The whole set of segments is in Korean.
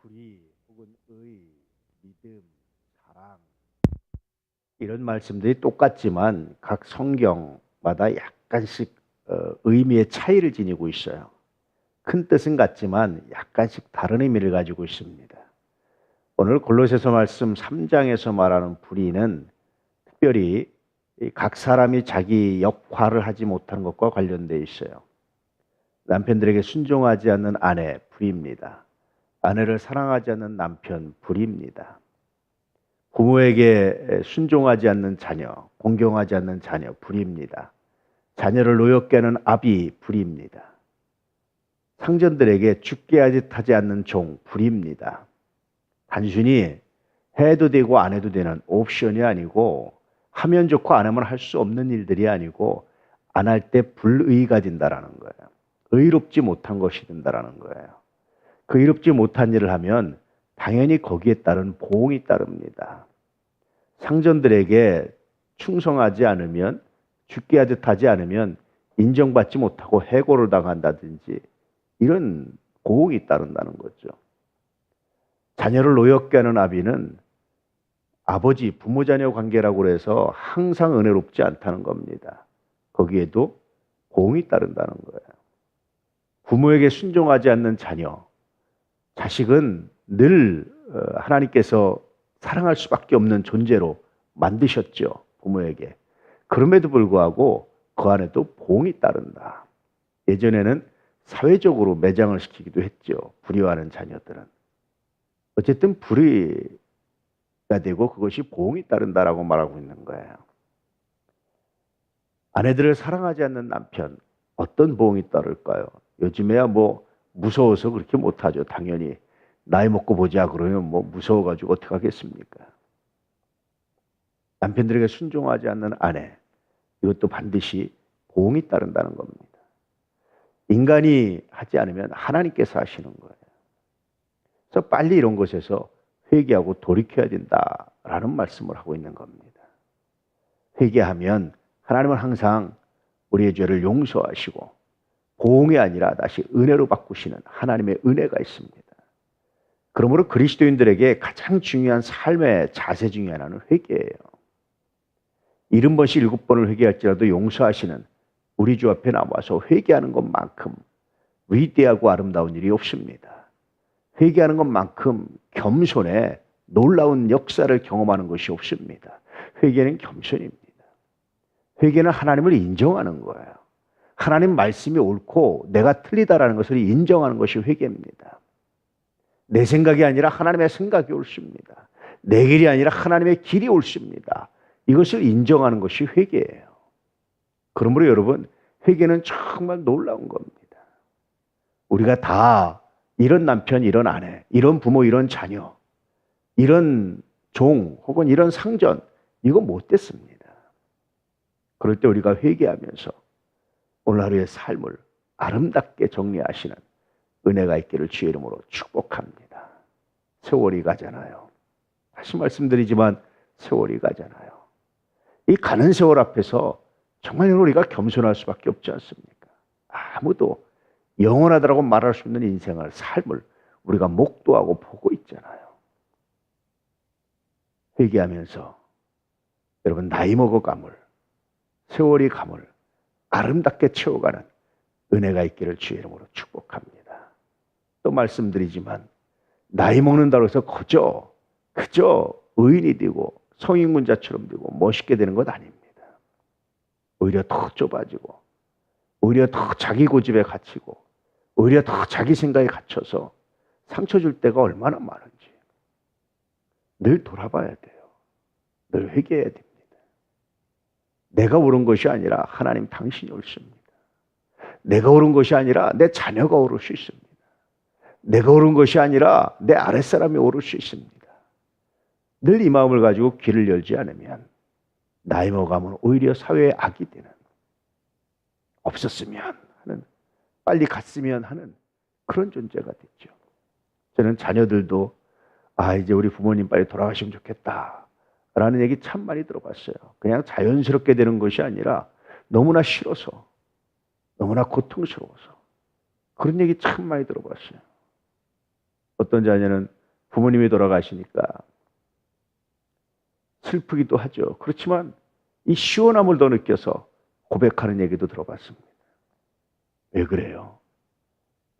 불의 혹은 의, 믿음, 사랑 이런 말씀들이 똑같지만 각 성경마다 약간씩 의미의 차이를 지니고 있어요. 큰 뜻은 같지만 약간씩 다른 의미를 가지고 있습니다. 오늘 골로새서 말씀 3장에서 말하는 불의는 특별히 각 사람이 자기 역할을 하지 못하는 것과 관련되어 있어요. 남편들에게 순종하지 않는 아내, 불의입니다. 아내를 사랑하지 않는 남편, 불의입니다. 부모에게 순종하지 않는 자녀, 공경하지 않는 자녀, 불의입니다. 자녀를 노엽게 하는 아비, 불의입니다. 상전들에게 죽게 하지 않는 종, 불의입니다. 단순히 해도 되고 안 해도 되는 옵션이 아니고 하면 좋고 안 하면 할 수 없는 일들이 아니고 안 할 때 불의가 된다라는 거예요. 의롭지 못한 것이 된다라는 거예요. 그 의롭지 못한 일을 하면 당연히 거기에 따른 보응이 따릅니다. 상전들에게 충성하지 않으면, 죽게 하듯 하지 않으면 인정받지 못하고 해고를 당한다든지 이런 고응이 따른다는 거죠. 자녀를 노엽게 하는 아비는 아버지, 부모-자녀 관계라고 해서 항상 은혜롭지 않다는 겁니다. 거기에도 고응이 따른다는 거예요. 부모에게 순종하지 않는 자녀, 자식은 늘 하나님께서 사랑할 수밖에 없는 존재로 만드셨죠. 부모에게. 그럼에도 불구하고 그 안에도 보응이 따른다. 예전에는 사회적으로 매장을 시키기도 했죠. 불의하는 자녀들은. 어쨌든 불의가 되고 그것이 보응이 따른다라고 말하고 있는 거예요. 아내들을 사랑하지 않는 남편, 어떤 보응이 따를까요? 요즘에야 무서워서 그렇게 못하죠. 당연히 나이 먹고 보자 그러면 무서워가지고 어떻게 하겠습니까? 남편들에게 순종하지 않는 아내, 이것도 반드시 보응이 따른다는 겁니다. 인간이 하지 않으면 하나님께서 하시는 거예요. 그래서 빨리 이런 것에서 회개하고 돌이켜야 된다라는 말씀을 하고 있는 겁니다. 회개하면 하나님은 항상 우리의 죄를 용서하시고 보응이 아니라 다시 은혜로 바꾸시는 하나님의 은혜가 있습니다. 그러므로 그리스도인들에게 가장 중요한 삶의 자세 중에 하나는 회개예요. 70번씩 7번을 회개할지라도 용서하시는 우리 주 앞에 나와서 회개하는 것만큼 위대하고 아름다운 일이 없습니다. 회개하는 것만큼 겸손에 놀라운 역사를 경험하는 것이 없습니다. 회개는 겸손입니다. 회개는 하나님을 인정하는 거예요. 하나님 말씀이 옳고 내가 틀리다라는 것을 인정하는 것이 회개입니다. 내 생각이 아니라 하나님의 생각이 옳습니다. 내 길이 아니라 하나님의 길이 옳습니다. 이것을 인정하는 것이 회개예요. 그러므로 여러분, 회개는 정말 놀라운 겁니다. 우리가 다 이런 남편, 이런 아내, 이런 부모, 이런 자녀, 이런 종 혹은 이런 상전, 이거 못됐습니다. 그럴 때 우리가 회개하면서 오늘 하루의 삶을 아름답게 정리하시는 은혜가 있기를 주의 이름으로 축복합니다. 세월이 가잖아요. 다시 말씀드리지만 세월이 가잖아요. 이 가는 세월 앞에서 정말 우리가 겸손할 수밖에 없지 않습니까? 아무도 영원하다라고 말할 수 없는 인생을, 삶을 우리가 목도하고 보고 있잖아요. 회개하면서 여러분 나이 먹어감을, 세월이 감을 아름답게 채워가는 은혜가 있기를 주의 이름으로 축복합니다. 또 말씀드리지만 나이 먹는다고 해서 그저 의인이 되고 성인군자처럼 되고 멋있게 되는 것 아닙니다. 오히려 더 좁아지고 오히려 더 자기 고집에 갇히고 오히려 더 자기 생각에 갇혀서 상처 줄 때가 얼마나 많은지 늘 돌아봐야 돼요. 늘 회개해야 됩니다. 내가 옳은 것이 아니라 하나님 당신이 옳습니다. 내가 옳은 것이 아니라 내 자녀가 옳을 수 있습니다. 내가 옳은 것이 아니라 내 아랫사람이 옳을 수 있습니다. 늘 이 마음을 가지고 귀를 열지 않으면 나이 먹어가면 오히려 사회의 악이 되는, 없었으면 하는, 빨리 갔으면 하는 그런 존재가 됐죠. 저는 자녀들도 이제 우리 부모님 빨리 돌아가시면 좋겠다 라는 얘기 참 많이 들어봤어요. 그냥 자연스럽게 되는 것이 아니라 너무나 싫어서, 너무나 고통스러워서 그런 얘기 참 많이 들어봤어요. 어떤 자녀는 부모님이 돌아가시니까 슬프기도 하죠. 그렇지만 이 시원함을 더 느껴서 고백하는 얘기도 들어봤습니다. 왜 그래요?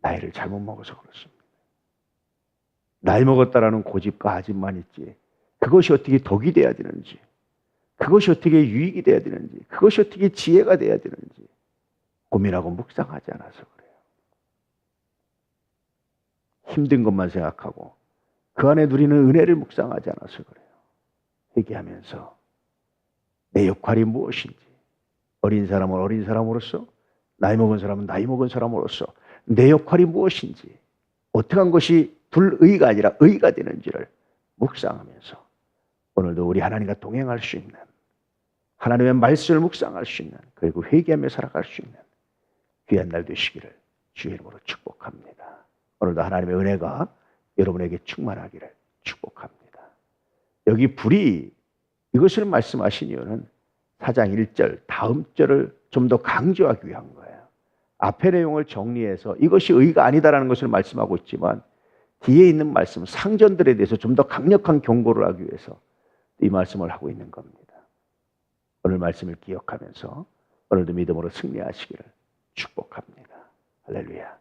나이를 잘못 먹어서 그렇습니다. 나이 먹었다라는 고집과 아집만 있지, 그것이 어떻게 덕이 돼야 되는지, 그것이 어떻게 유익이 돼야 되는지, 그것이 어떻게 지혜가 돼야 되는지 고민하고 묵상하지 않아서 그래요. 힘든 것만 생각하고 그 안에 누리는 은혜를 묵상하지 않아서 그래요. 회개하면서 내 역할이 무엇인지, 어린 사람은 어린 사람으로서, 나이 먹은 사람은 나이 먹은 사람으로서 내 역할이 무엇인지, 어떻게 한 것이 불의가 아니라 의가 되는지를 묵상하면서 오늘도 우리 하나님과 동행할 수 있는, 하나님의 말씀을 묵상할 수 있는, 그리고 회개하며 살아갈 수 있는 귀한 날 되시기를 주의 이름으로 축복합니다. 오늘도 하나님의 은혜가 여러분에게 충만하기를 축복합니다. 여기 불이, 이것을 말씀하신 이유는 4장 1절 다음 절을 좀 더 강조하기 위한 거예요. 앞의 내용을 정리해서 이것이 의가 아니다라는 것을 말씀하고 있지만 뒤에 있는 말씀, 상전들에 대해서 좀 더 강력한 경고를 하기 위해서 이 말씀을 하고 있는 겁니다. 오늘 말씀을 기억하면서 오늘도 믿음으로 승리하시기를 축복합니다. 할렐루야.